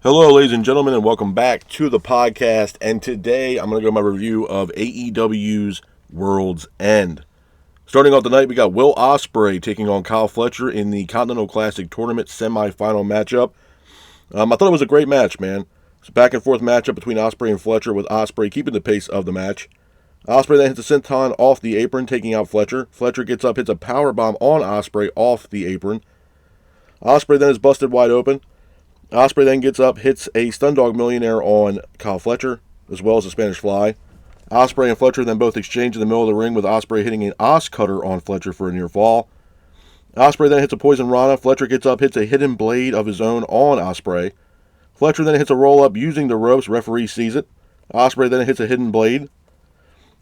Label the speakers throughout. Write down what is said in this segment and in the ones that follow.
Speaker 1: Hello, ladies and gentlemen, and welcome back to the podcast. And today I'm going to go my review of AEW's Worlds End. Starting off the night, we got Will Ospreay taking on Kyle Fletcher in the Continental Classic Tournament semifinal matchup. I thought it was a great match, man. It's a back-and-forth matchup between Ospreay and Fletcher, with Ospreay keeping the pace of the match. Ospreay then hits a senton off the apron, taking out Fletcher. Fletcher gets up, hits a powerbomb on Ospreay off the apron. Ospreay then is busted wide open. Ospreay then gets up, hits a Stundog Millionaire on Kyle Fletcher, as well as a Spanish Fly. Ospreay and Fletcher then both exchange in the middle of the ring, with Ospreay hitting an Os Cutter on Fletcher for a near fall. Ospreay then hits a Poison Rana. Fletcher gets up, hits a Hidden Blade of his own on Ospreay. Fletcher then hits a roll-up using the ropes. Referee sees it. Ospreay then hits a Hidden Blade.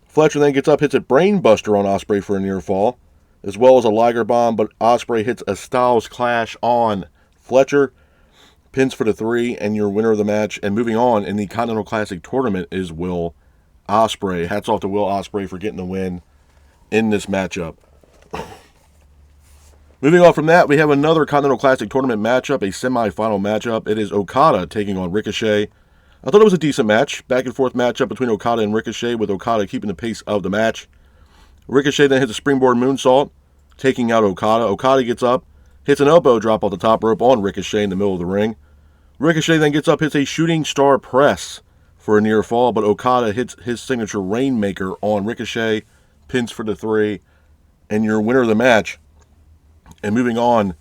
Speaker 1: Fletcher then gets up, hits a Brain Buster on Ospreay for a near fall, as well as a Liger Bomb, but Ospreay hits a Styles Clash on Fletcher. Pins for the 3, and your winner of the match. And moving on in the Continental Classic Tournament is Will Ospreay. Hats off to Will Ospreay for getting the win in this matchup. Moving on from that, we have another Continental Classic Tournament matchup, a semifinal matchup. It is Okada taking on Ricochet. I thought it was a decent match. Back and forth matchup between Okada and Ricochet, with Okada keeping the pace of the match. Ricochet then hits a springboard moonsault, taking out Okada. Okada gets up, hits an elbow drop off the top rope on Ricochet in the middle of the ring. Ricochet then gets up, hits a Shooting Star Press for a near fall, but Okada hits his signature Rainmaker on Ricochet, pins for the 3, and your winner of the match. And moving on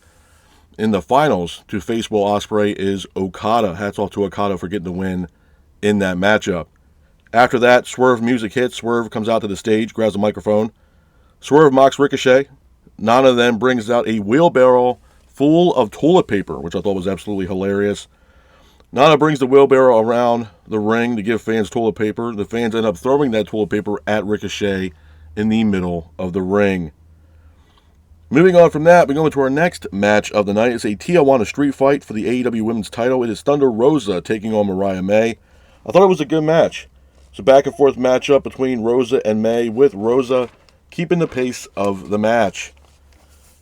Speaker 1: in the finals to face Will Ospreay is Okada. Hats off to Okada for getting the win in that matchup. After that, Swerve music hits. Swerve comes out to the stage, grabs the microphone. Swerve mocks Ricochet. Nana then brings out a wheelbarrow full of toilet paper, which I thought was absolutely hilarious. Nana brings the wheelbarrow around the ring to give fans toilet paper. The fans end up throwing that toilet paper at Ricochet in the middle of the ring. Moving on from that, we go into our next match of the night. It's a Tijuana street fight for the AEW Women's title. It is Thunder Rosa taking on Mariah May. I thought it was a good match. It's a back and forth matchup between Rosa and May, with Rosa keeping the pace of the match.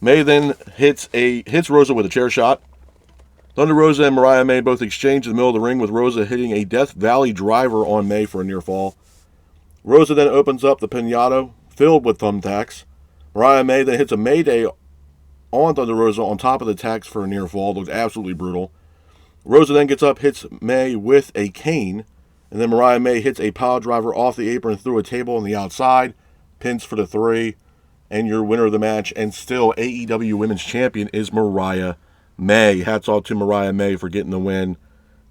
Speaker 1: May then hits Rosa with a chair shot. Thunder Rosa and Mariah May both exchange in the middle of the ring, with Rosa hitting a Death Valley driver on May for a near fall. Rosa then opens up the pinata filled with thumbtacks. Mariah May then hits a Mayday on Thunder Rosa on top of the tacks for a near fall. It looked absolutely brutal. Rosa then gets up, hits May with a cane, and then Mariah May hits a pile driver off the apron through a table on the outside, pins for the 3, and your winner of the match, and still AEW Women's Champion, is Mariah May. Hats off to Mariah May for getting the win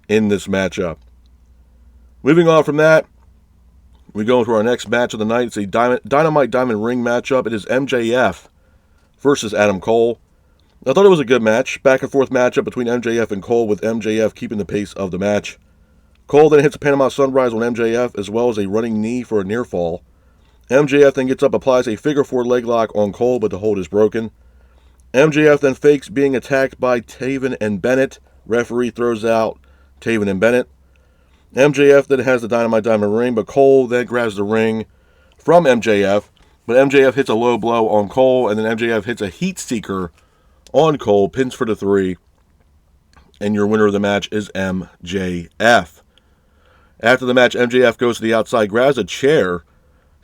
Speaker 1: in this matchup. Moving on from that, we go into our next match of the night. It's a Dynamite Diamond Ring matchup. It is MJF versus Adam Cole. I thought it was a good match. Back and forth matchup between MJF and Cole, with MJF keeping the pace of the match. Cole then hits a Panama Sunrise on MJF, as well as a running knee for a near fall. MJF then gets up, applies a figure 4 leg lock on Cole, but the hold is broken. MJF then fakes being attacked by Taven and Bennett. Referee throws out Taven and Bennett. MJF then has the Dynamite Diamond Ring, but Cole then grabs the ring from MJF. But MJF hits a low blow on Cole, and then MJF hits a Heat Seeker on Cole, pins for the 3, and your winner of the match is MJF. After the match, MJF goes to the outside, grabs a chair.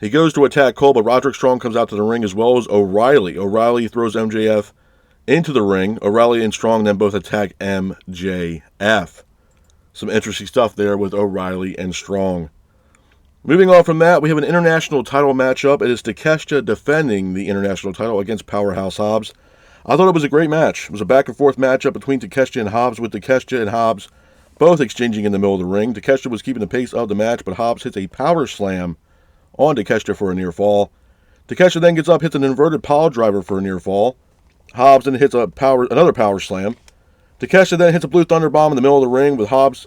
Speaker 1: He goes to attack Cole, but Roderick Strong comes out to the ring, as well as O'Reilly. O'Reilly throws MJF into the ring. O'Reilly and Strong then both attack MJF. Some interesting stuff there with O'Reilly and Strong. Moving on from that, we have an international title matchup. It is Takeshita defending the international title against Powerhouse Hobbs. I thought it was a great match. It was a back and forth matchup between Takeshita and Hobbs, with Takeshita and Hobbs both exchanging in the middle of the ring. Takeshita was keeping the pace of the match, but Hobbs hits a power slam on Takeshita for a near fall. Takeshita then gets up, hits an inverted pile driver for a near fall. Hobbs then hits another power slam. Takeshita then hits a Blue Thunder Bomb in the middle of the ring, with Hobbs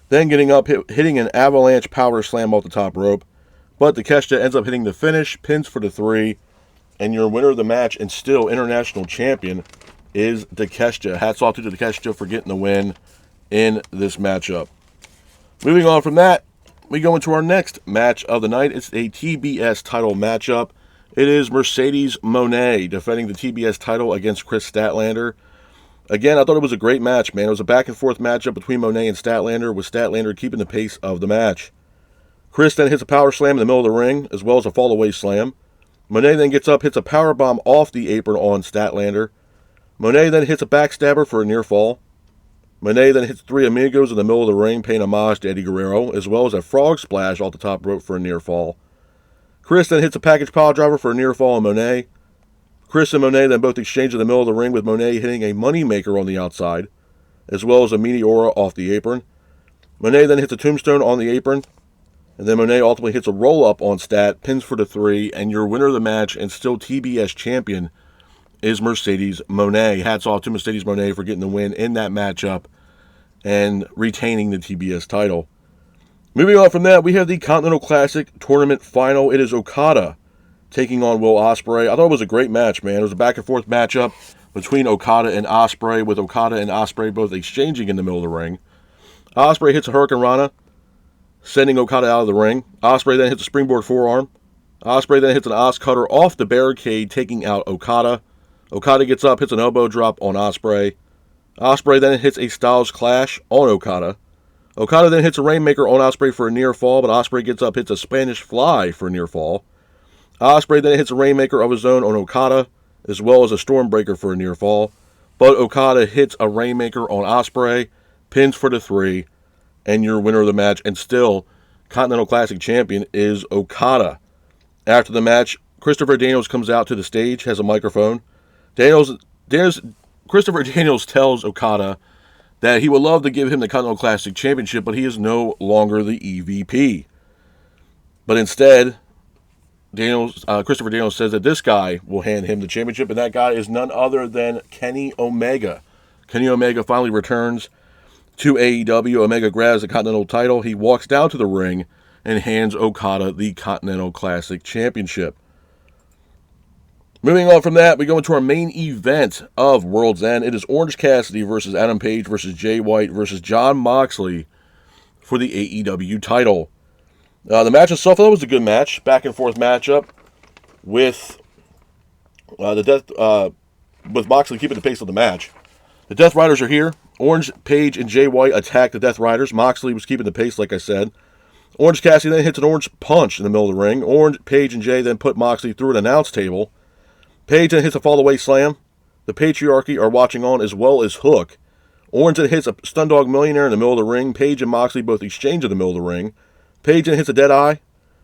Speaker 1: then getting up, hitting an avalanche power slam off the top rope. But Takeshita ends up hitting the finish, pins for the 3, and your winner of the match and still international champion is Takeshita. Hats off to Takeshita for getting the win in this matchup. Moving on from that, we go into our next match of the night. It's a TBS title matchup. It is Mercedes Moné defending the TBS title against Chris Statlander. Again, I thought it was a great match, man. It was a back-and-forth matchup between Monet and Statlander, with Statlander keeping the pace of the match. Chris then hits a power slam in the middle of the ring, as well as a fall-away slam. Monet then gets up, hits a power bomb off the apron on Statlander. Monet then hits a backstabber for a near fall. Monet then hits 3 amigos in the middle of the ring, paying homage to Eddie Guerrero, as well as a frog splash off the top rope for a near fall. Chris then hits a package pile driver for a near fall on Monet. Chris and Monet then both exchange in the middle of the ring, with Monet hitting a moneymaker on the outside, as well as a meteora off the apron. Monet then hits a tombstone on the apron, and then Monet ultimately hits a roll-up on Stat, pins for the 3, and your winner of the match and still TBS champion is Mercedes Moné. Hats off to Mercedes Moné for getting the win in that matchup and retaining the TBS title. Moving on from that, we have the Continental Classic Tournament Final. It is Okada taking on Will Ospreay. I thought it was a great match, man. It was a back-and-forth matchup between Okada and Ospreay, with Okada and Ospreay both exchanging in the middle of the ring. Ospreay hits a Hurricane Rana, sending Okada out of the ring. Ospreay then hits a springboard forearm. Ospreay then hits an Os Cutter off the barricade, taking out Okada. Okada gets up, hits an elbow drop on Ospreay. Ospreay then hits a Styles Clash on Okada. Okada then hits a Rainmaker on Ospreay for a near fall, but Ospreay gets up, hits a Spanish Fly for a near fall. Ospreay then hits a Rainmaker of his own on Okada, as well as a Stormbreaker for a near fall. But Okada hits a Rainmaker on Ospreay, pins for the 3, and your winner of the match and still Continental Classic champion is Okada. After the match, Christopher Daniels comes out to the stage, has a microphone. Christopher Daniels tells Okada that he would love to give him the Continental Classic Championship, but he is no longer the EVP. But instead, Christopher Daniels says that this guy will hand him the championship, and that guy is none other than Kenny Omega. Kenny Omega finally returns to AEW. Omega grabs the Continental title. He walks down to the ring and hands Okada the Continental Classic Championship. Moving on from that, we go into our main event of World's End. It is Orange Cassidy versus Adam Page versus Jay White versus Jon Moxley for the AEW title. The match itself, I thought, was a good match. Back and forth matchup with with Moxley keeping the pace of the match. The Death Riders are here. Orange, Page, and Jay White attack the Death Riders. Moxley was keeping the pace, like I said. Orange Cassidy then hits an orange punch in the middle of the ring. Orange, Page, and Jay then put Moxley through an announce table. Page then hits a fall-away slam. The Patriarchy are watching on, as well as Hook. Orange then hits a Stundog Millionaire in the middle of the ring. Page and Moxley both exchange in the middle of the ring. Page then hits a Deadeye.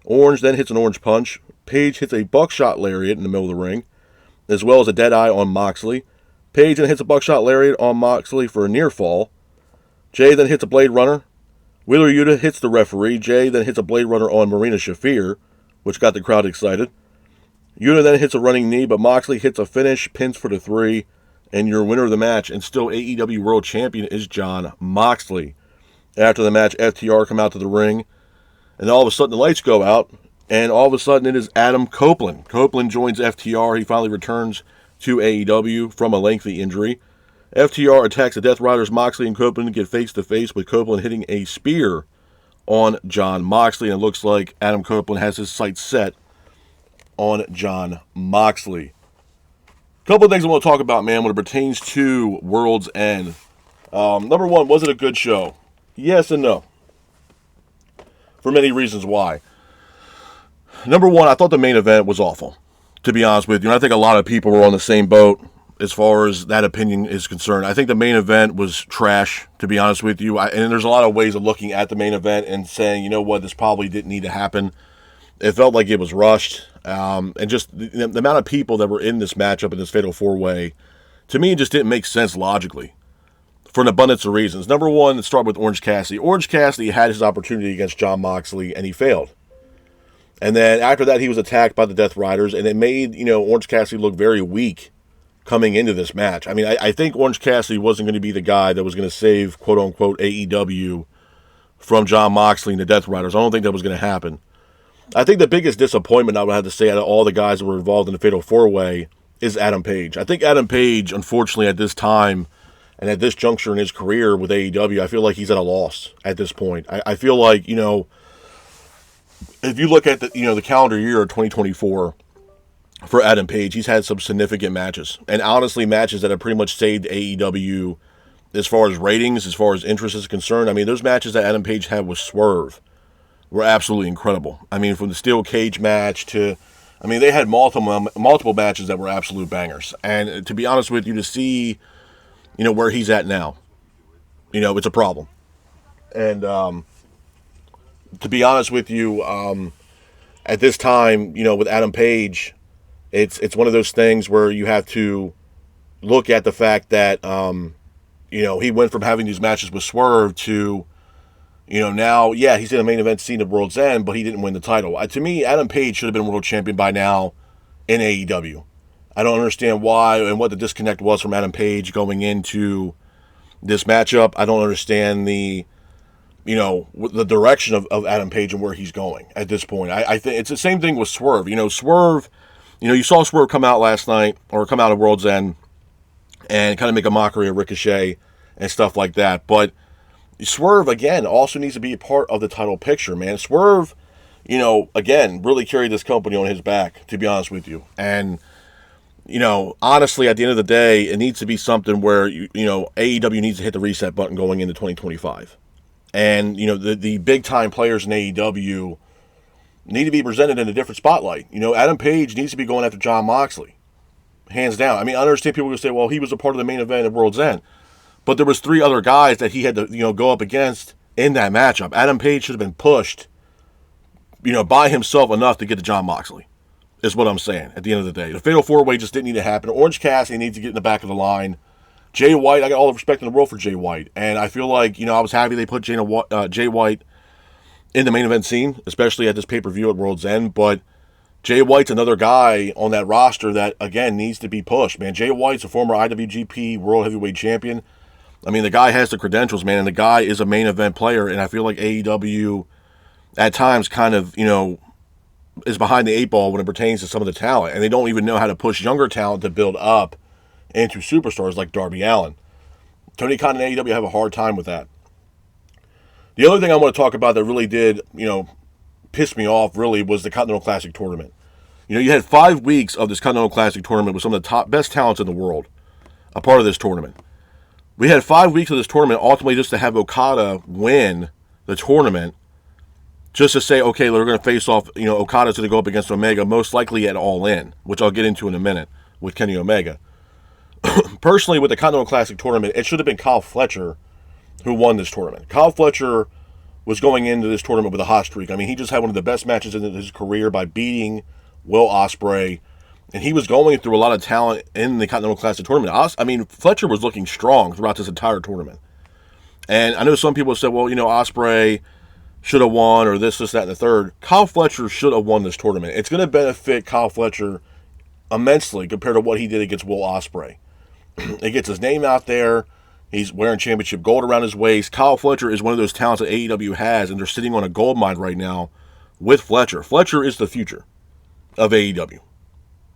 Speaker 1: Orange then hits an orange punch. Page hits a Buckshot Lariat in the middle of the ring, as well as a Deadeye on Moxley. Page then hits a Buckshot Lariat on Moxley for a near fall. Jay then hits a Blade Runner. Wheeler Yuta hits the referee. Jay then hits a Blade Runner on Marina Shafir, which got the crowd excited. Yuta then hits a running knee, but Moxley hits a finish, pins for the 3, and your winner of the match and still AEW World Champion is Jon Moxley. After the match, FTR come out to the ring, and all of a sudden the lights go out, and all of a sudden it is Adam Copeland. Copeland joins FTR. He finally returns to AEW from a lengthy injury. FTR attacks the Death Riders. Moxley and Copeland get face-to-face, with Copeland hitting a spear on Jon Moxley, and it looks like Adam Copeland has his sights set on Jon Moxley. A couple of things I want to talk about, man, when it pertains to World's End. Number one, was it a good show? Yes and no. For many reasons why. Number one, I thought the main event was awful, to be honest with you. And I think a lot of people were on the same boat as far as that opinion is concerned. I think the main event was trash, to be honest with you. And there's a lot of ways of looking at the main event and saying, you know what, this probably didn't need to happen. It felt like it was rushed. And just the amount of people that were in this matchup, in this Fatal 4-Way, to me, it just didn't make sense logically, for an abundance of reasons. Number one, let's start with Orange Cassidy. Orange Cassidy had his opportunity against Jon Moxley, and he failed. And then after that, he was attacked by the Death Riders, and it made, Orange Cassidy look very weak coming into this match. I mean, I think Orange Cassidy wasn't going to be the guy that was going to save, quote-unquote, AEW from Jon Moxley and the Death Riders. I don't think that was going to happen. I think the biggest disappointment I would have to say out of all the guys that were involved in the Fatal 4-Way is Adam Page. I think Adam Page, unfortunately, at this time and at this juncture in his career with AEW, I feel like he's at a loss at this point. I feel like, if you look at the calendar year of 2024, for Adam Page. He's had some significant matches, and honestly, matches that have pretty much saved AEW as far as ratings, as far as interest is concerned. I mean, those matches that Adam Page had with Swerve were absolutely incredible. I mean, from the steel cage match to, I mean, they had multiple matches that were absolute bangers. And to be honest with you, to see, where he's at now, it's a problem. And to be honest with you, at this time, with Adam Page, it's one of those things where you have to look at the fact that, he went from having these matches with Swerve to, now, yeah, he's in the main event scene of World's End, but he didn't win the title. To me, Adam Page should have been world champion by now in AEW. I don't understand why and what the disconnect was from Adam Page going into this matchup. I don't understand the direction of Adam Page and where he's going at this point. I think it's the same thing with Swerve. Swerve, you saw Swerve come out last night, or come out of World's End, and kind of make a mockery of Ricochet and stuff like that. But Swerve, again, also needs to be a part of the title picture, man. Swerve, again, really carried this company on his back, to be honest with you. And, honestly, at the end of the day, it needs to be something where, AEW needs to hit the reset button going into 2025. And, the big-time players in AEW need to be presented in a different spotlight. Adam Page needs to be going after Jon Moxley. Hands down. I mean, I understand people will say, well, he was a part of the main event of World's End. But there was 3 other guys that he had to, go up against in that matchup. Adam Page should have been pushed, by himself enough to get to Jon Moxley, is what I'm saying at the end of the day. The Fatal 4-Way just didn't need to happen. Orange Cassidy needs to get in the back of the line. Jay White, I got all the respect in the world for Jay White. And I feel like, I was happy they put Jay White in the main event scene, especially at this pay-per-view at World's End. But Jay White's another guy on that roster that, again, needs to be pushed, man. Jay White's a former IWGP World Heavyweight Champion. I mean, the guy has the credentials, man, and the guy is a main event player, and I feel like AEW at times kind of, is behind the 8 ball when it pertains to some of the talent, and they don't even know how to push younger talent to build up into superstars like Darby Allin. Tony Khan and AEW have a hard time with that. The other thing I want to talk about that really did, piss me off, really, was the Continental Classic Tournament. You had 5 weeks of this Continental Classic Tournament with some of the best talents in the world a part of this tournament. We had 5 weeks of this tournament ultimately just to have Okada win the tournament, just to say, okay, they're going to face off, Okada's going to go up against Omega, most likely at All In, which I'll get into in a minute with Kenny Omega. Personally, with the Continental Classic Tournament, it should have been Kyle Fletcher who won this tournament. Kyle Fletcher was going into this tournament with a hot streak. I mean, he just had one of the best matches in his career by beating Will Ospreay. And he was going through a lot of talent in the Continental Classic Tournament. I mean, Fletcher was looking strong throughout this entire tournament. And I know some people said, well, Ospreay should have won, or this, that, and the third. Kyle Fletcher should have won this tournament. It's going to benefit Kyle Fletcher immensely compared to what he did against Will Ospreay. It gets his name out there. He's wearing championship gold around his waist. Kyle Fletcher is one of those talents that AEW has, and they're sitting on a gold mine right now with Fletcher. Fletcher is the future of AEW.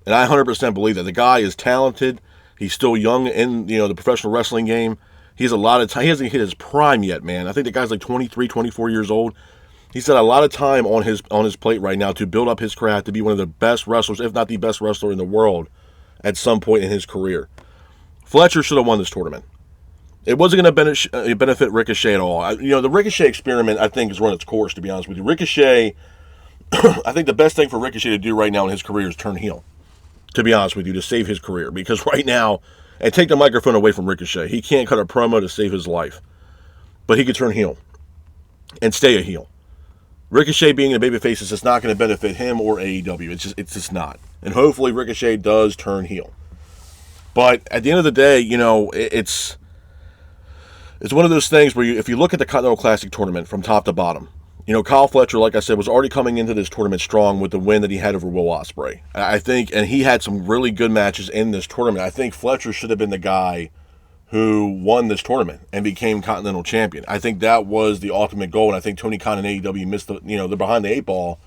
Speaker 1: And I 100% believe that. The guy is talented. He's still young in, the professional wrestling game. He has a lot of time. He hasn't hit his prime yet, man. I think the guy's like 23, 24 years old. He's got a lot of time on his plate right now to build up his craft, to be one of the best wrestlers, if not the best wrestler in the world at some point in his career. Fletcher should have won this tournament. It wasn't going to benefit Ricochet at all. The Ricochet experiment, I think, has run its course, to be honest with you. Ricochet, I think the best thing for Ricochet to do right now in his career is turn heel, to be honest with you, to save his career. Because right now, and take the microphone away from Ricochet, he can't cut a promo to save his life. But he could turn heel and stay a heel. Ricochet being a babyface is just not going to benefit him or AEW. It's just not. And hopefully Ricochet does turn heel. But at the end of the day, it's one of those things where if you look at the Continental Classic Tournament from top to bottom, Kyle Fletcher, like I said, was already coming into this tournament strong with the win that he had over Will Ospreay. I think, and he had some really good matches in this tournament. I think Fletcher should have been the guy who won this tournament and became Continental Champion. I think that was the ultimate goal, and I think Tony Khan and AEW missed they're behind the 8 ball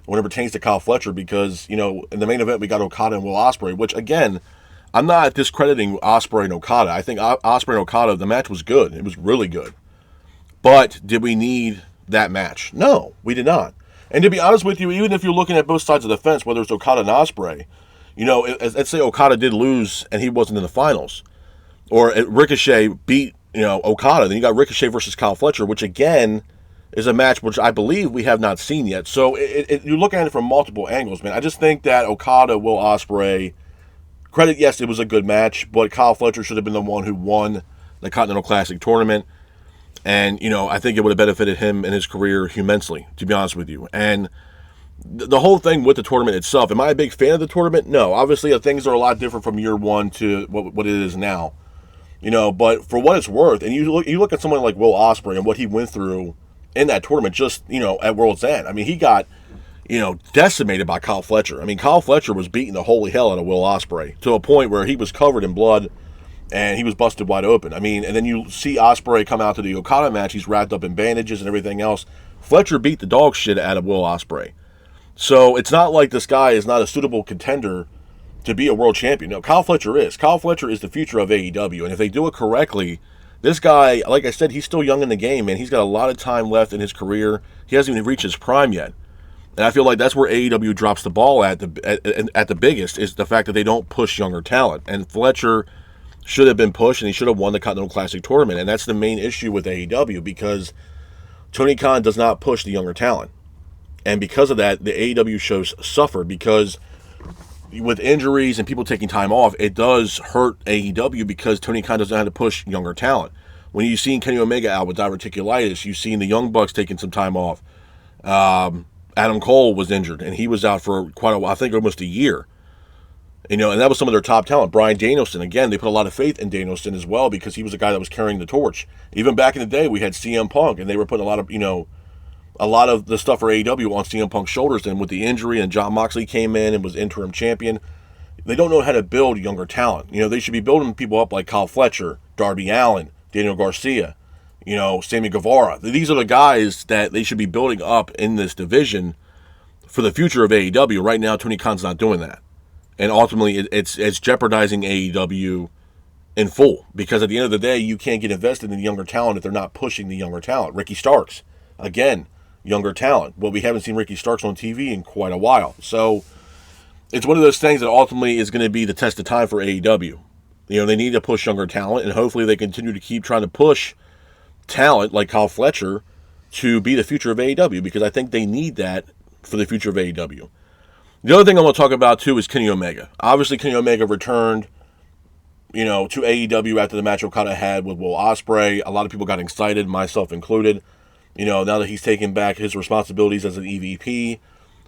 Speaker 1: when it pertains to Kyle Fletcher because, in the main event we got Okada and Will Ospreay, which, again, I'm not discrediting Ospreay and Okada. I think Ospreay and Okada, the match was good. It was really good. But did we need that match? No, we did not. And to be honest with you, even if you're looking at both sides of the fence, whether it's Okada and Ospreay, Let's say Okada did lose and he wasn't in the finals, or Ricochet beat Okada. Then you got Ricochet versus Kyle Fletcher, which again is a match which I believe we have not seen yet. So you look at it from multiple angles, man. I just think that Okada, Will Ospreay, credit, yes, it was a good match, but Kyle Fletcher should have been the one who won the Continental Classic tournament. And, I think it would have benefited him in his career immensely, to be honest with you. And the whole thing with the tournament itself, am I a big fan of the tournament? No. Obviously, things are a lot different from year one to what it is now. But for what it's worth, and you look at someone like Will Ospreay and what he went through in that tournament just, at World's End. I mean, he got, decimated by Kyle Fletcher. I mean, Kyle Fletcher was beating the holy hell out of Will Ospreay to a point where he was covered in blood and he was busted wide open. I mean, and then you see Ospreay come out to the Okada match. He's wrapped up in bandages and everything else. Fletcher beat the dog shit out of Will Ospreay. So it's not like this guy is not a suitable contender to be a world champion. No, Kyle Fletcher is. Kyle Fletcher is the future of AEW. And if they do it correctly, this guy, like I said, he's still young in the game, man. He's got a lot of time left in his career. He hasn't even reached his prime yet. And I feel like that's where AEW drops the ball at the biggest, is the fact that they don't push younger talent. And Fletcher should have been pushed, and he should have won the Continental Classic tournament. And that's the main issue with AEW, because Tony Khan does not push the younger talent. And because of that, the AEW shows suffer, because with injuries and people taking time off, it does hurt AEW because Tony Khan doesn't know how to push younger talent. When you've seen Kenny Omega out with diverticulitis, you've seen the Young Bucks taking some time off. Adam Cole was injured, and he was out for quite a while, I think almost a year. And that was some of their top talent. Bryan Danielson, again, they put a lot of faith in Danielson as well, because he was a guy that was carrying the torch. Even back in the day, we had CM Punk, and they were putting a lot of the stuff for AEW on CM Punk's shoulders. And with the injury, and Jon Moxley came in and was interim champion, they don't know how to build younger talent. They should be building people up like Kyle Fletcher, Darby Allin, Daniel Garcia, Sammy Guevara. These are the guys that they should be building up in this division for the future of AEW. Right now, Tony Khan's not doing that. And ultimately, it's jeopardizing AEW in full, because at the end of the day, you can't get invested in the younger talent if they're not pushing the younger talent. Ricky Starks, again, younger talent. Well, we haven't seen Ricky Starks on TV in quite a while. So it's one of those things that ultimately is going to be the test of time for AEW. They need to push younger talent, and hopefully they continue to keep trying to push talent like Kyle Fletcher to be the future of AEW, because I think they need that for the future of AEW. The other thing I want to talk about, too, is Kenny Omega. Obviously, Kenny Omega returned, to AEW after the match Okada had with Will Ospreay. A lot of people got excited, myself included. Now that he's taken back his responsibilities as an EVP,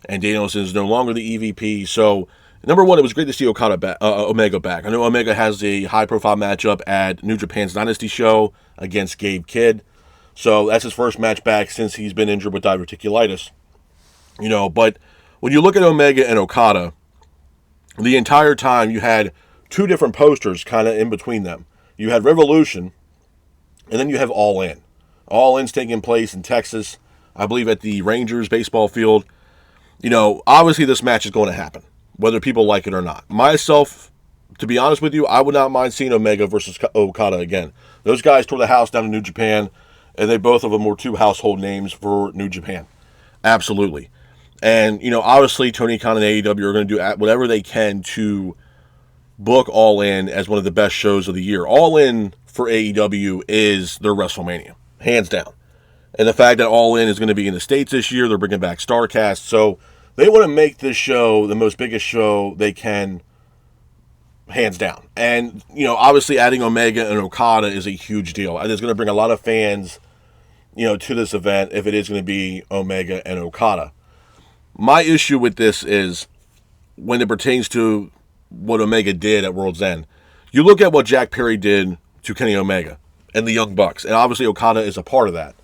Speaker 1: and Danielson is no longer the EVP. So, number one, it was great to see Omega back. I know Omega has a high-profile matchup at New Japan's Dynasty show against Gabe Kidd. So, that's his first match back since he's been injured with diverticulitis. But when you look at Omega and Okada, the entire time you had two different posters kind of in between them. You had Revolution, and then you have All In. All In's taking place in Texas, I believe at the Rangers baseball field. Obviously this match is going to happen, whether people like it or not. Myself, to be honest with you, I would not mind seeing Omega versus Okada again. Those guys tore the house down in New Japan, and they both of them were two household names for New Japan. Absolutely. And, obviously Tony Khan and AEW are going to do whatever they can to book All In as one of the best shows of the year. All In for AEW is their WrestleMania, hands down. And the fact that All In is going to be in the States this year, they're bringing back StarCast. So they want to make this show the most biggest show they can, hands down. And, obviously adding Omega and Okada is a huge deal. And it's going to bring a lot of fans, to this event if it is going to be Omega and Okada. My issue with this is when it pertains to what Omega did at World's End. You look at what Jack Perry did to Kenny Omega and the Young Bucks, and obviously Okada is a part of that.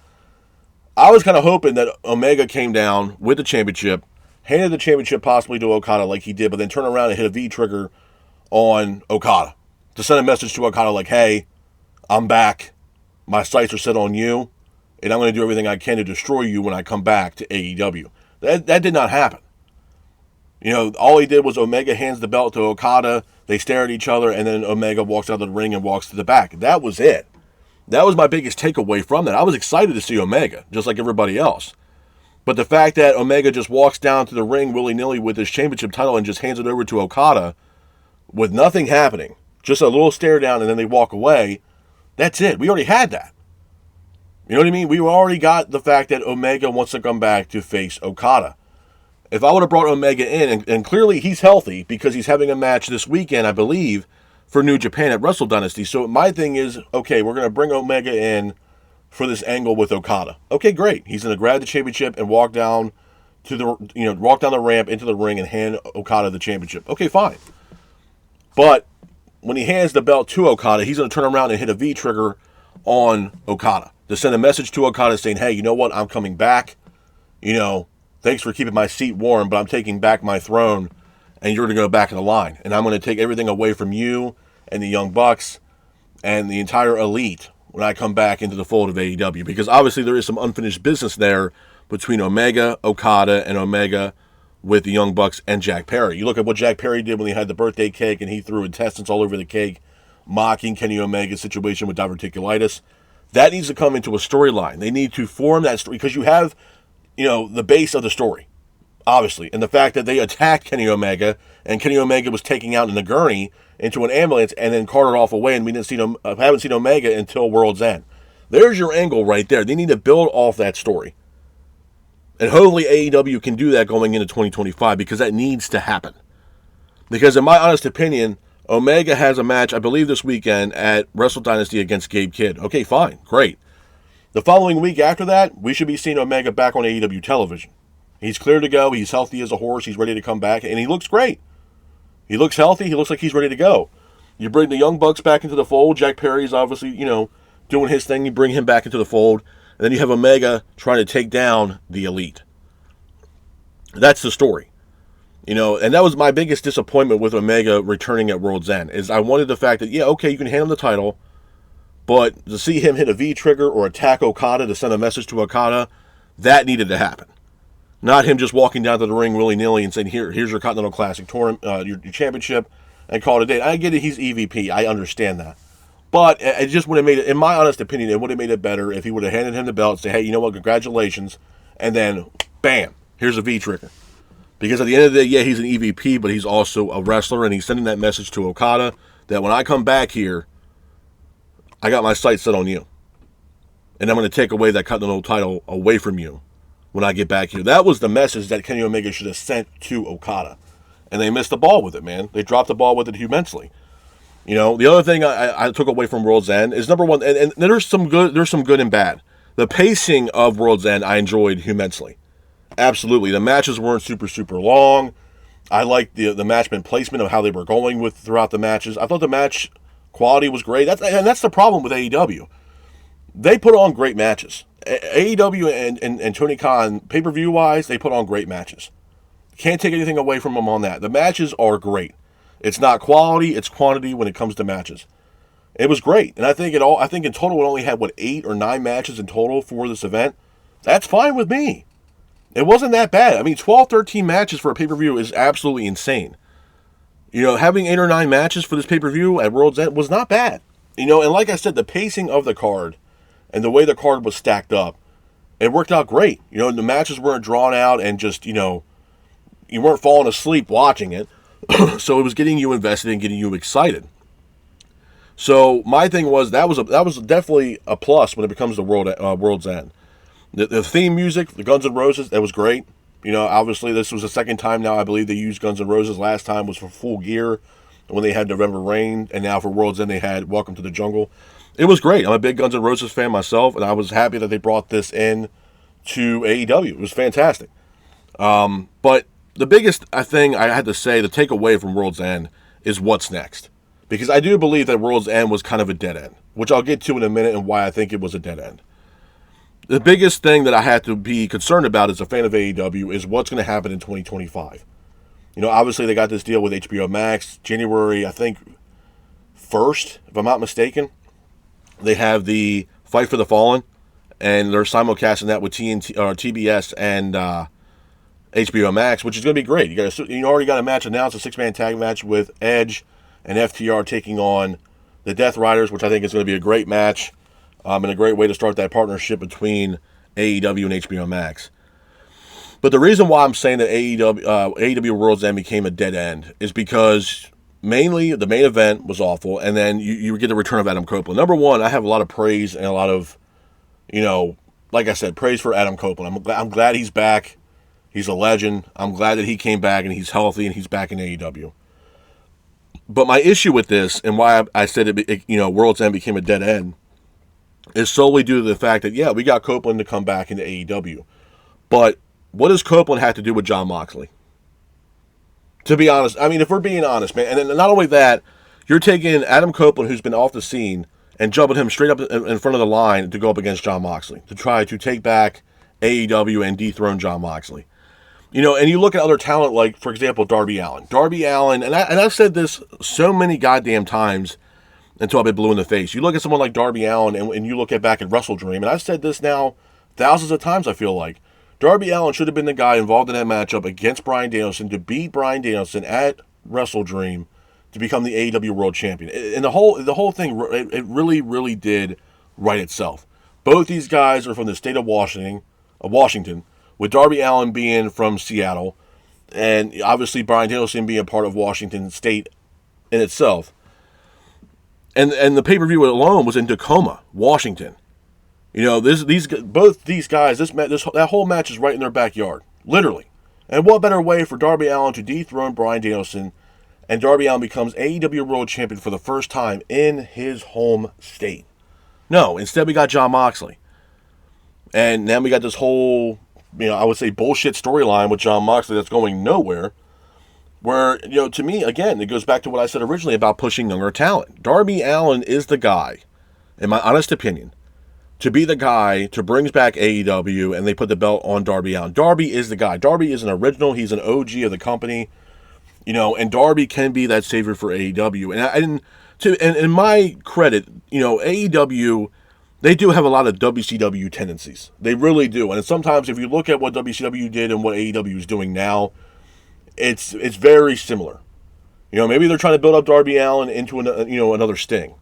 Speaker 1: I was kind of hoping that Omega came down with the championship, handed the championship possibly to Okada like he did, but then turned around and hit a V-trigger on Okada to send a message to Okada like, hey, I'm back, my sights are set on you, and I'm going to do everything I can to destroy you when I come back to AEW. That did not happen. All he did was Omega hands the belt to Okada, they stare at each other, and then Omega walks out of the ring and walks to the back. That was it. That was my biggest takeaway from that. I was excited to see Omega, just like everybody else. But the fact that Omega just walks down to the ring willy-nilly with his championship title and just hands it over to Okada with nothing happening, just a little stare down and then they walk away, that's it. We already had that. You know what I mean? We already got the fact that Omega wants to come back to face Okada. If I would have brought Omega in, and clearly he's healthy because he's having a match this weekend, I believe, for New Japan at Wrestle Dynasty. So my thing is, okay, we're going to bring Omega in for this angle with Okada. Okay, great. He's going to grab the championship and walk down the ramp into the ring and hand Okada the championship. Okay, fine. But when he hands the belt to Okada, he's going to turn around and hit a V trigger on Okada to send a message to Okada saying, hey, you know what? I'm coming back. Thanks for keeping my seat warm, but I'm taking back my throne, and you're going to go back in the line. And I'm going to take everything away from you and the Young Bucks and the entire elite when I come back into the fold of AEW. Because obviously there is some unfinished business there between Omega, Okada, and Omega with the Young Bucks and Jack Perry. You look at what Jack Perry did when he had the birthday cake and he threw intestines all over the cake, mocking Kenny Omega's situation with diverticulitis. That needs to come into a storyline. They need to form that story because you have the base of the story, obviously, and the fact that they attacked Kenny Omega, and Kenny Omega was taken out in a gurney into an ambulance and then carted off away, and we haven't seen Omega until World's End. There's your angle right there. They need to build off that story. And hopefully AEW can do that going into 2025 because that needs to happen. Because in my honest opinion, Omega has a match, I believe this weekend, at Wrestle Dynasty against Gabe Kidd. Okay, fine, great. The following week after that, we should be seeing Omega back on AEW television. He's clear to go. He's healthy as a horse. He's ready to come back, and he looks great. He looks healthy. He looks like he's ready to go. You bring the Young Bucks back into the fold. Jack Perry's obviously, doing his thing. You bring him back into the fold, and then you have Omega trying to take down the Elite. That's the story. And that was my biggest disappointment with Omega returning at World's End, is I wanted the fact that, you can hand him the title, but to see him hit a V-trigger or attack Okada to send a message to Okada, that needed to happen. Not him just walking down to the ring willy-nilly and saying, here's your Continental Classic tournament, your championship, and call it a day. I get it, he's EVP. I understand that. But it just would have made it, in my honest opinion, it would have made it better if he would have handed him the belt and say, hey, you know what, congratulations, and then, bam, here's a V-trigger. Because at the end of the day, yeah, he's an EVP, but he's also a wrestler, and he's sending that message to Okada that when I come back here, I got my sights set on you. And I'm going to take away that Continental title away from you when I get back here. That was the message that Kenny Omega should have sent to Okada. And they missed the ball with it, man. They dropped the ball with it immensely. The other thing I took away from World's End is, number one, and there's some good and bad. The pacing of World's End I enjoyed immensely. Absolutely. The matches weren't super, super long. I liked the matchman placement of how they were going with throughout the matches. I thought the match quality was great. That's the problem with AEW. They put on great matches. AEW and Tony Khan, pay-per-view wise, they put on great matches. Can't take anything away from them on that. The matches are great. It's not quality, it's quantity when it comes to matches. It was great. And I think in total it only had 8 or 9 matches in total for this event. That's fine with me. It wasn't that bad. 12, 13 matches for a pay-per-view is absolutely insane. Having 8 or 9 matches for this pay-per-view at World's End was not bad. And like I said, the pacing of the card and the way the card was stacked up, it worked out great. The matches weren't drawn out and just, you weren't falling asleep watching it. So it was getting you invested and getting you excited. So my thing was, that was definitely a plus when it becomes to World's End. The theme music, the Guns N' Roses, that was great. Obviously this was the second time now I believe they used Guns N' Roses. Last time was for Full Gear when they had November Rain, and now for World's End they had Welcome to the Jungle. It was great. I'm a big Guns N' Roses fan myself, and I was happy that they brought this in to AEW. It was fantastic. But the biggest thing I had to say, the takeaway from World's End, is what's next. Because I do believe that World's End was kind of a dead end, which I'll get to in a minute and why I think it was a dead end. The biggest thing that I had to be concerned about as a fan of AEW is what's going to happen in 2025. Obviously they got this deal with HBO Max. January, I think, 1st, if I'm not mistaken, they have the Fight for the Fallen, and they're simulcasting that with TBS and HBO Max, which is going to be great. You already got a match announced, a 6-man tag match with Edge and FTR taking on the Death Riders, which I think is going to be a great match. And a great way to start that partnership between AEW and HBO Max. But the reason why I'm saying that AEW Worlds End became a dead end is because mainly the main event was awful, and then you get the return of Adam Copeland. Number one, I have a lot of praise and a lot of, like I said, praise for Adam Copeland. I'm glad he's back. He's a legend. I'm glad that he came back and he's healthy and he's back in AEW. But my issue with this and why I said World's End became a dead end is solely due to the fact that, yeah, we got Copeland to come back into AEW. But what does Copeland have to do with Jon Moxley? To be honest, I mean, if we're being honest, man, and then not only that, you're taking Adam Copeland, who's been off the scene, and jumping him straight up in front of the line to go up against Jon Moxley, to try to take back AEW and dethrone Jon Moxley. And you look at other talent like, for example, Darby Allin. Darby Allin, and I've said this so many goddamn times until I've been blue in the face. You look at someone like Darby Allin, and you look back at WrestleDream, and I've said this now thousands of times, I feel like. Darby Allin should have been the guy involved in that matchup against Bryan Danielson to beat Bryan Danielson at WrestleDream to become the AEW World Champion. And the whole thing, it really, really did right itself. Both these guys are from the state of Washington, with Darby Allin being from Seattle, and obviously Bryan Danielson being a part of Washington State in itself. And the pay-per-view alone was in Tacoma, Washington. Both these guys, that whole match is right in their backyard, literally. And what better way for Darby Allin to dethrone Bryan Danielson, and Darby Allin becomes AEW World Champion for the first time in his home state? No, instead we got Jon Moxley. And then we got this whole, I would say bullshit storyline with Jon Moxley that's going nowhere. Where, to me, again, it goes back to what I said originally about pushing younger talent. Darby Allin is the guy, in my honest opinion, to be the guy to bring back AEW, and they put the belt on Darby Allin. Darby is the guy. Darby is an original. He's an OG of the company, and Darby can be that savior for AEW. And in my credit, AEW, they do have a lot of WCW tendencies. They really do. And sometimes if you look at what WCW did and what AEW is doing now, it's very similar. Maybe they're trying to build up Darby Allin into another Sting,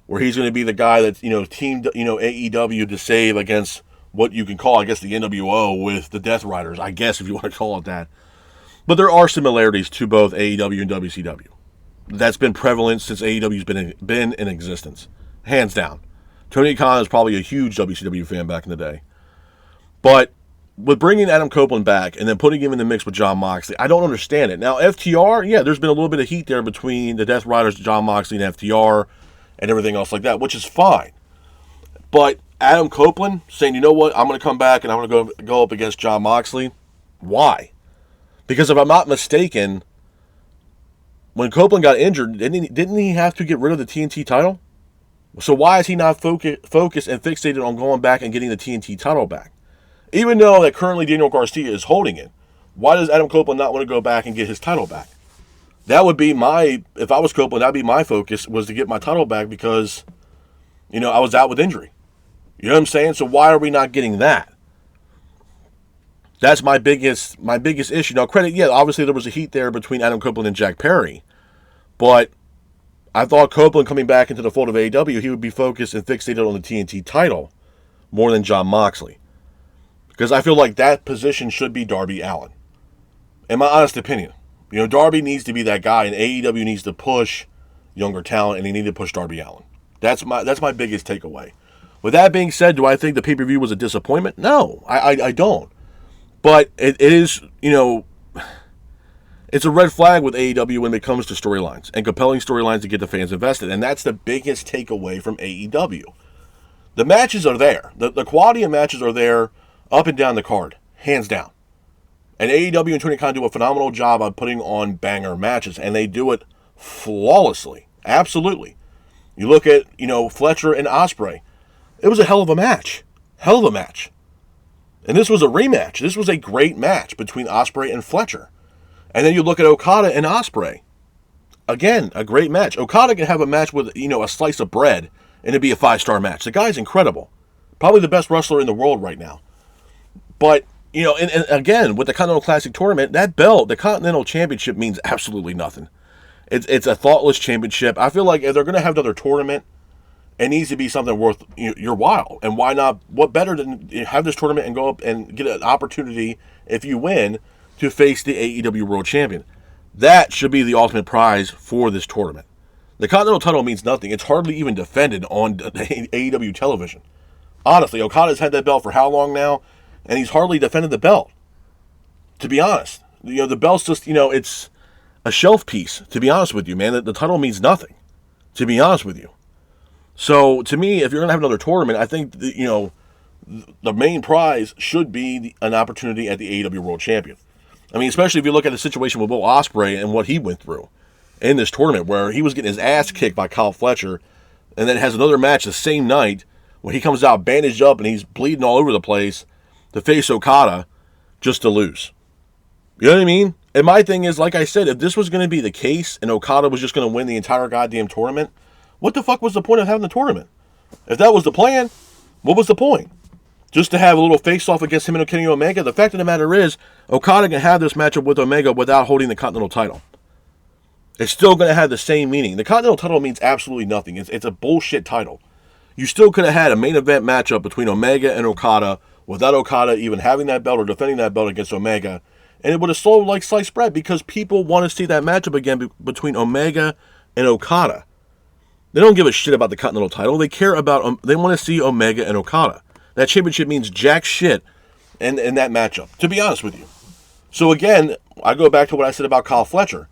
Speaker 1: where he's going to be the guy that's, teamed, AEW to save against what you can call, I guess, the NWO with the Death Riders, I guess, if you want to call it that. But there are similarities to both AEW and WCW. That's been prevalent since AEW's been in existence. Hands down. Tony Khan is probably a huge WCW fan back in the day. But with bringing Adam Copeland back and then putting him in the mix with Jon Moxley, I don't understand it. Now, FTR, yeah, there's been a little bit of heat there between the Death Riders, Jon Moxley, and FTR, and everything else like that, which is fine. But Adam Copeland saying, you know what, I'm going to come back and I'm going to go up against Jon Moxley. Why? Because if I'm not mistaken, when Copeland got injured, didn't he have to get rid of the TNT title? So why is he not focused and fixated on going back and getting the TNT title back? Even though that currently Daniel Garcia is holding it, why does Adam Copeland not want to go back and get his title back? That would be if I was Copeland, that'd be my focus, was to get my title back because, I was out with injury. You know what I'm saying? So why are we not getting that? That's my biggest issue. Now, credit, yeah, obviously there was a heat there between Adam Copeland and Jack Perry, but I thought Copeland coming back into the fold of AEW, he would be focused and fixated on the TNT title more than Jon Moxley. Because I feel like that position should be Darby Allin. In my honest opinion. Darby needs to be that guy, and AEW needs to push younger talent, and they need to push Darby Allin. That's my biggest takeaway. With that being said, do I think the pay-per-view was a disappointment? No, I don't. But it is, it's a red flag with AEW when it comes to storylines, and compelling storylines to get the fans invested, and that's the biggest takeaway from AEW. The matches are there. The quality of matches are there up and down the card, hands down. And AEW and Tony Khan do a phenomenal job on putting on banger matches, and they do it flawlessly. Absolutely. You look at, Fletcher and Ospreay. It was a hell of a match. Hell of a match. And this was a rematch. This was a great match between Ospreay and Fletcher. And then you look at Okada and Ospreay. Again, a great match. Okada can have a match with, a slice of bread, and it'd be a 5-star match. The guy's incredible. Probably the best wrestler in the world right now. But, and again, with the Continental Classic Tournament, that belt, the Continental Championship, means absolutely nothing. It's a thoughtless championship. I feel like if they're going to have another tournament, It needs to be something worth your while. And why not? What better than have this tournament and go up and get an opportunity, if you win, to face the AEW World Champion? That should be the ultimate prize for this tournament. The Continental title means nothing. It's hardly even defended on AEW television. Honestly, Okada's had that belt for how long now? And he's hardly defended the belt. To be honest. The belt's just, it's a shelf piece, to be honest with you, man. The title means nothing, to be honest with you. So, to me, if you're going to have another tournament, I think, the main prize should be an opportunity at the AEW World Champion. I mean, especially if you look at the situation with Will Ospreay and what he went through in this tournament, where he was getting his ass kicked by Kyle Fletcher, and then has another match the same night when he comes out bandaged up and he's bleeding all over the place to face Okada just to lose. You know what I mean? And my thing is, like I said, if this was going to be the case and Okada was just going to win the entire goddamn tournament, what the fuck was the point of having the tournament? If that was the plan, what was the point? Just to have a little face-off against him and Kenny Omega? The fact of the matter is, Okada can have this matchup with Omega without holding the Continental title. It's still going to have the same meaning. The Continental title means absolutely nothing. It's a bullshit title. You still could have had a main event matchup between Omega and Okada without Okada even having that belt or defending that belt against Omega. And it would have sold like sliced bread because people want to see that matchup again between Omega and Okada. They don't give a shit about the Continental title. They care about, they want to see Omega and Okada. That championship means jack shit in that matchup, to be honest with you. So again, I go back to what I said about Kyle Fletcher.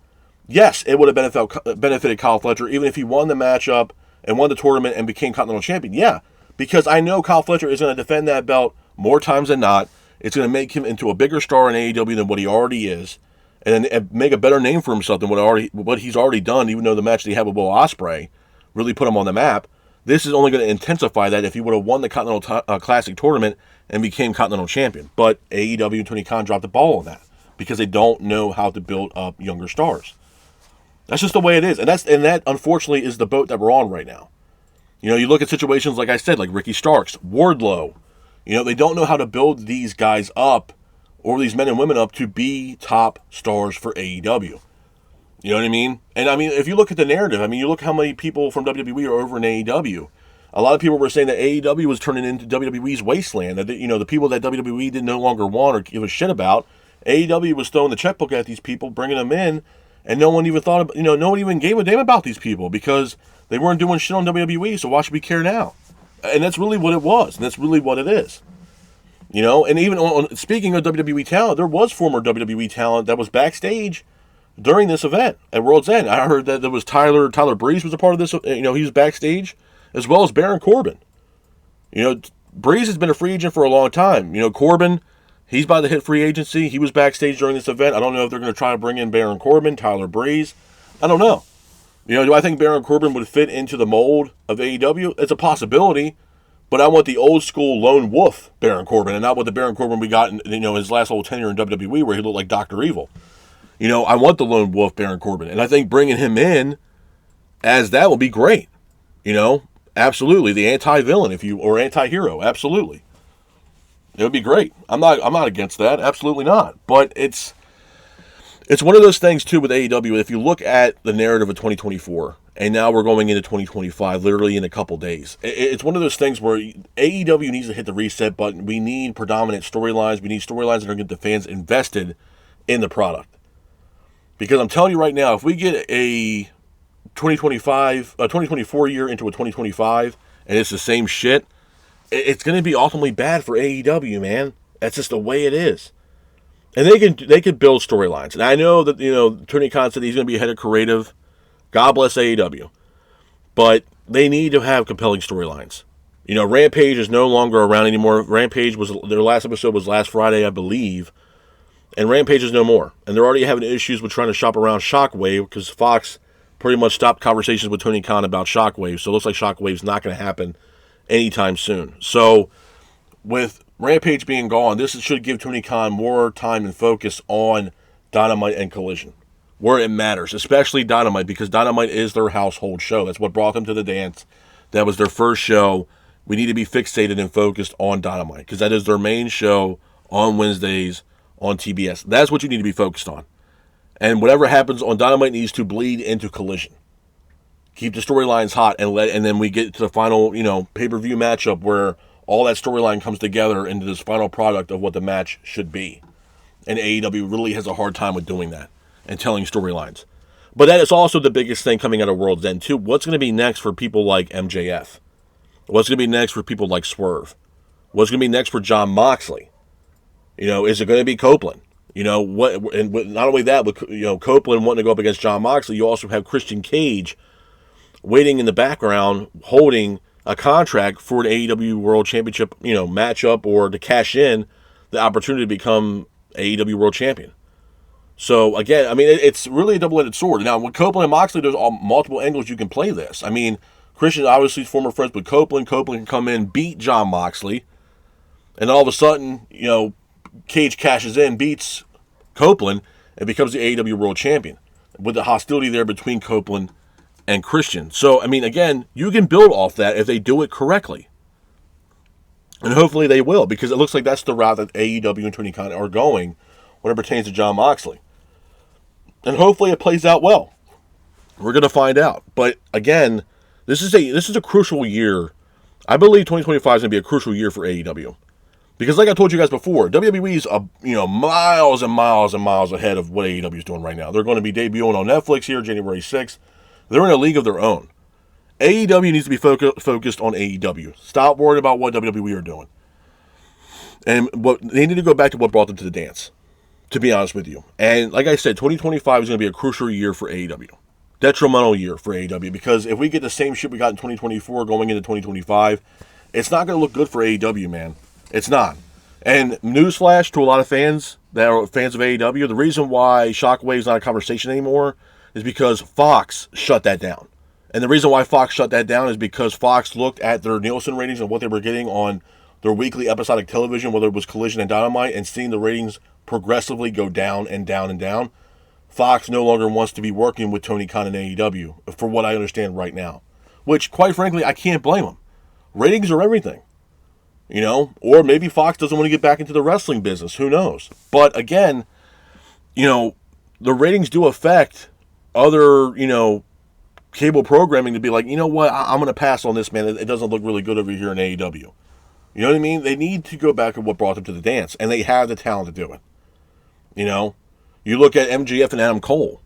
Speaker 1: Yes, it would have benefited Kyle Fletcher even if he won the matchup and won the tournament and became Continental Champion. Yeah, because I know Kyle Fletcher is going to defend that belt more times than not. It's going to make him into a bigger star in AEW than what he already is, and make a better name for himself than what he's already done, even though the match that he had with Will Ospreay really put him on the map. This is only going to intensify that if he would have won the Continental Classic Tournament and became Continental Champion. But AEW and Tony Khan dropped the ball on that because they don't know how to build up younger stars. That's just the way it is. And that, unfortunately, is the boat that we're on right now. You look at situations, like I said, like Ricky Starks, Wardlow. They don't know how to build these guys up, or these men and women up, to be top stars for AEW. You know what I mean? And I mean, if you look at the narrative, you look how many people from WWE are over in AEW. A lot of people were saying that AEW was turning into WWE's wasteland. That the people that WWE did no longer want or give a shit about, AEW was throwing the checkbook at these people, bringing them in, and no one even thought, no one even gave a damn about these people because they weren't doing shit on WWE. So why should we care now? And that's really what it was, and that's really what it is. And even speaking of WWE talent, there was former WWE talent that was backstage during this event at World's End. I heard that there was Tyler Breeze was a part of this. He was backstage, as well as Baron Corbin. Breeze has been a free agent for a long time. Corbin, he's by the hit free agency. He was backstage during this event. I don't know if they're going to try to bring in Baron Corbin, Tyler Breeze. I don't know. Do I think Baron Corbin would fit into the mold of AEW? It's a possibility, but I want the old school lone wolf Baron Corbin, and not what the Baron Corbin we got in his last whole tenure in WWE, where he looked like Dr. Evil. I want the lone wolf Baron Corbin, and I think bringing him in as that will be great. Absolutely, the anti-villain, or anti-hero, absolutely. It would be great. I'm not against that, absolutely not. But it's one of those things too with AEW. If you look at the narrative of 2024, and now we're going into 2025, literally in a couple days. It's one of those things where AEW needs to hit the reset button. We need predominant storylines. We need storylines that are going to get the fans invested in the product. Because I'm telling you right now, if we get a 2024 year into a 2025, and it's the same shit, it's going to be ultimately bad for AEW, man. That's just the way it is. And they can build storylines. And I know that, Tony Khan said he's going to be head of creative. God bless AEW. But they need to have compelling storylines. Rampage is no longer around anymore. Rampage their last episode was last Friday, I believe. And Rampage is no more. And they're already having issues with trying to shop around Shockwave because Fox pretty much stopped conversations with Tony Khan about Shockwave. So it looks like Shockwave's not going to happen anytime soon. So with Rampage being gone, this should give Tony Khan more time and focus on Dynamite and Collision, where it matters, especially Dynamite, because Dynamite is their household show. That's what brought them to the dance. That was their first show. We need to be fixated and focused on Dynamite because that is their main show on Wednesdays on TBS. That's what you need to be focused on. And whatever happens on Dynamite needs to bleed into Collision. Keep the storylines hot and then we get to the final, pay-per-view matchup where all that storyline comes together into this final product of what the match should be. And AEW really has a hard time with doing that and telling storylines. But that is also the biggest thing coming out of World's End, too. What's going to be next for people like MJF? What's going to be next for people like Swerve? What's going to be next for Jon Moxley? Is it going to be Copeland? Not only that, but Copeland wanting to go up against Jon Moxley, you also have Christian Cage waiting in the background, holding a contract for an AEW World Championship, matchup, or to cash in the opportunity to become AEW World Champion. So again, it's really a double-edged sword. Now with Copeland and Moxley, there's multiple angles you can play this. Christian obviously is former friends with Copeland. Copeland can come in, beat Jon Moxley, and all of a sudden, Cage cashes in, beats Copeland, and becomes the AEW World Champion with the hostility there between Copeland and Christian. So, again, you can build off that if they do it correctly. And hopefully they will, because it looks like that's the route that AEW and Tony Khan are going when it pertains to Jon Moxley. And hopefully it plays out well. We're going to find out. But again, this is a crucial year. I believe 2025 is going to be a crucial year for AEW. Because like I told you guys before, WWE is miles and miles and miles ahead of what AEW is doing right now. They're going to be debuting on Netflix here January 6th. They're in a league of their own. AEW needs to be focused on AEW. Stop worrying about what WWE are doing. And they need to go back to what brought them to the dance, to be honest with you. And like I said, 2025 is going to be a crucial year for AEW. Detrimental year for AEW, because if we get the same shit we got in 2024 going into 2025, it's not going to look good for AEW, man. It's not. And newsflash to a lot of fans that are fans of AEW, the reason why Shockwave is not a conversation anymore is because Fox shut that down. And the reason why Fox shut that down is because Fox looked at their Nielsen ratings and what they were getting on their weekly episodic television, whether it was Collision and Dynamite, and seeing the ratings progressively go down and down and down. Fox no longer wants to be working with Tony Khan and AEW, for what I understand right now. Which, quite frankly, I can't blame them. Ratings are everything. Or maybe Fox doesn't want to get back into the wrestling business. Who knows? But again, the ratings do affect other, cable programming to be like, what, I'm going to pass on this, man. It doesn't look really good over here in AEW. You know what I mean? They need to go back to what brought them to the dance, and they have the talent to do it. You look at MJF and Adam Cole,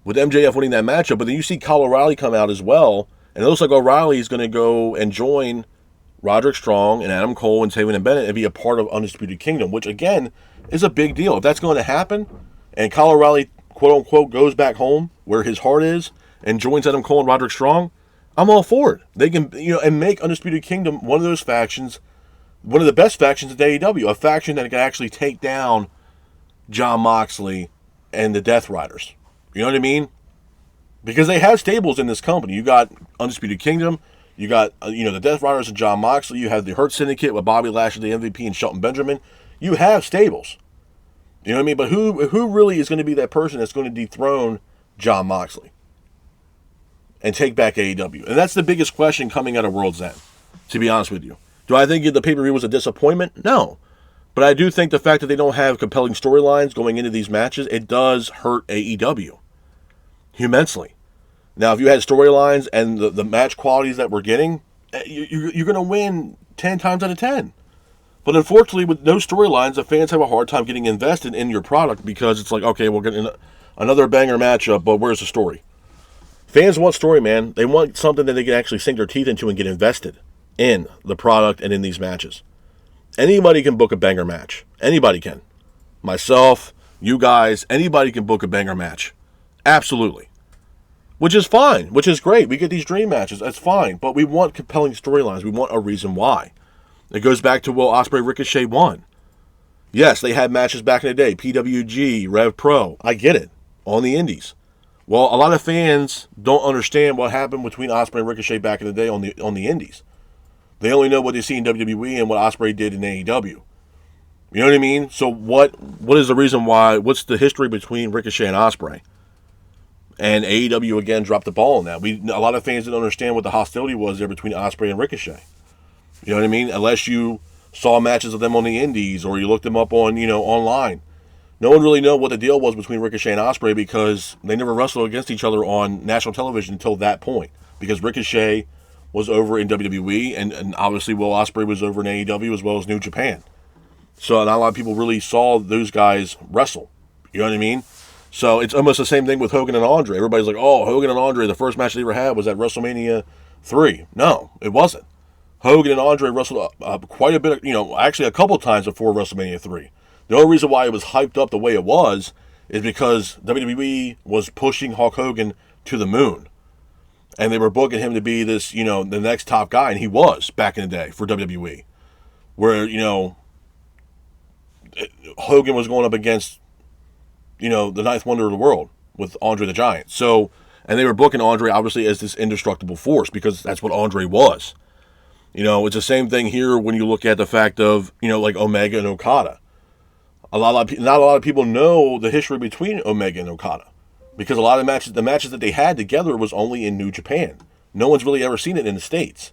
Speaker 1: with MJF winning that matchup, but then you see Kyle O'Reilly come out as well, and it looks like O'Reilly is going to go and join Roderick Strong and Adam Cole and Taven and Bennett and be a part of Undisputed Kingdom, which again is a big deal. If that's going to happen, and Kyle O'Reilly, quote unquote, goes back home where his heart is and joins Adam Cole and Roderick Strong, I'm all for it. They can, and make Undisputed Kingdom one of those factions, one of the best factions in AEW, a faction that can actually take down Jon Moxley and the Death Riders. You know what I mean? Because they have stables in this company. You got Undisputed Kingdom. You got, the Death Riders and Jon Moxley. You have the Hurt Syndicate with Bobby Lashley, the MVP, and Shelton Benjamin. You have stables. You know what I mean? But who really is going to be that person that's going to dethrone Jon Moxley and take back AEW? And that's the biggest question coming out of World's End, to be honest with you. Do I think the pay-per-view was a disappointment? No. But I do think the fact that they don't have compelling storylines going into these matches, it does hurt AEW immensely. Now, if you had storylines and the match qualities that we're getting, you're going to win 10 times out of 10. But unfortunately, with no storylines, the fans have a hard time getting invested in your product because it's like, okay, we're getting another banger matchup, but where's the story? Fans want story, man. They want something that they can actually sink their teeth into and get invested in the product and in these matches. Anybody can book a banger match. Anybody can. Myself, you guys, anybody can book a banger match. Absolutely. Which is fine, which is great. We get these dream matches, that's fine. But we want compelling storylines. We want a reason why. It goes back to Will Ospreay Ricochet won. Yes, they had matches back in the day. PWG, Rev Pro. I get it. On the indies. Well, a lot of fans don't understand what happened between Ospreay and Ricochet back in the day on the indies. They only know what they see in WWE and what Ospreay did in AEW. You know what I mean? So what is the reason why? What's the history between Ricochet and Ospreay? And AEW again dropped the ball on that. A lot of fans didn't understand what the hostility was there between Ospreay and Ricochet. You know what I mean? Unless you saw matches of them on the indies or you looked them up on, online. No one really knew what the deal was between Ricochet and Ospreay because they never wrestled against each other on national television until that point. because Ricochet was over in WWE, and obviously Will Ospreay was over in AEW as well as New Japan. So not a lot of people really saw those guys wrestle. You know what I mean? So it's almost the same thing with Hogan and Andre. Everybody's like, oh, Hogan and Andre, the first match they ever had was at WrestleMania 3. No, it wasn't. Hogan and Andre wrestled quite a bit, actually a couple times before WrestleMania 3. The only reason why it was hyped up the way it was is because WWE was pushing Hulk Hogan to the moon. And they were booking him to be this, the next top guy. And he was back in the day for WWE. Where, Hogan was going up against, the ninth wonder of the world with Andre the Giant. So, and they were booking Andre obviously as this indestructible force because that's what Andre was. It's the same thing here when you look at the fact of, like Omega and Okada. Not a lot of people know the history between Omega and Okada. Because a lot of the matches that they had together was only in New Japan. No one's really ever seen it in the States.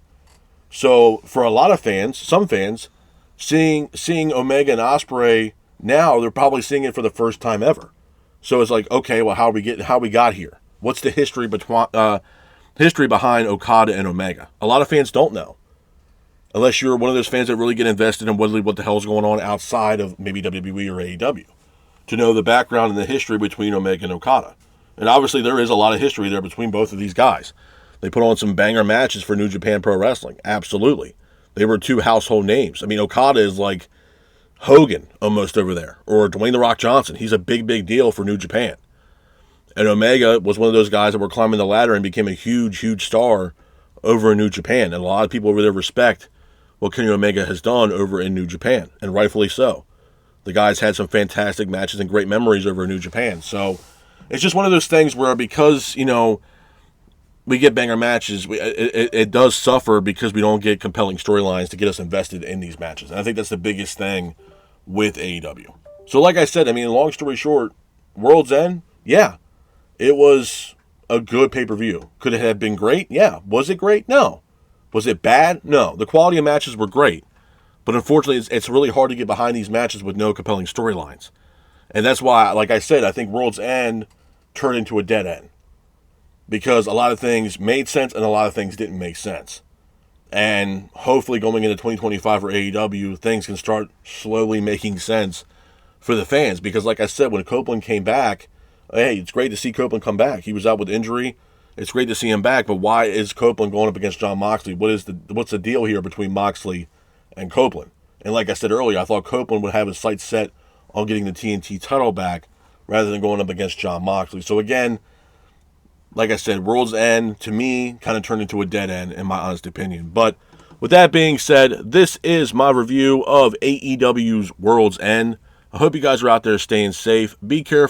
Speaker 1: So for a lot of fans, some fans, seeing Omega and Ospreay now, they're probably seeing it for the first time ever. So it's like, okay, well, how we got here? What's the history behind Okada and Omega? A lot of fans don't know. Unless you're one of those fans that really get invested in what the hell's going on outside of maybe WWE or AEW. To know the background and the history between Omega and Okada. And obviously there is a lot of history there between both of these guys. They put on some banger matches for New Japan Pro Wrestling. Absolutely. They were two household names. I mean, Okada is like Hogan almost over there. Or Dwayne "The Rock" Johnson. He's a big, big deal for New Japan. And Omega was one of those guys that were climbing the ladder and became a huge, huge star over in New Japan. And a lot of people over there respect what Kenny Omega has done over in New Japan. And rightfully so. The guys had some fantastic matches and great memories over in New Japan. So it's just one of those things where because, we get banger matches, it does suffer because we don't get compelling storylines to get us invested in these matches. And I think that's the biggest thing with AEW. So like I said, long story short, World's End, yeah, it was a good pay-per-view. Could it have been great? Yeah. Was it great? No. Was it bad? No. The quality of matches were great. But unfortunately, it's really hard to get behind these matches with no compelling storylines. And that's why, like I said, I think World's End turned into a dead end. Because a lot of things made sense and a lot of things didn't make sense. And hopefully going into 2025 for AEW, things can start slowly making sense for the fans. Because like I said, when Copeland came back, hey, it's great to see Copeland come back. He was out with injury. It's great to see him back. But why is Copeland going up against Jon Moxley? What's the deal here between Moxley and Copeland? And like I said earlier, I thought Copeland would have his sights set on getting the TNT title back rather than going up against Jon Moxley. So again, like I said, World's End, to me, kind of turned into a dead end, in my honest opinion. But with that being said, this is my review of AEW's World's End. I hope you guys are out there staying safe. Be careful.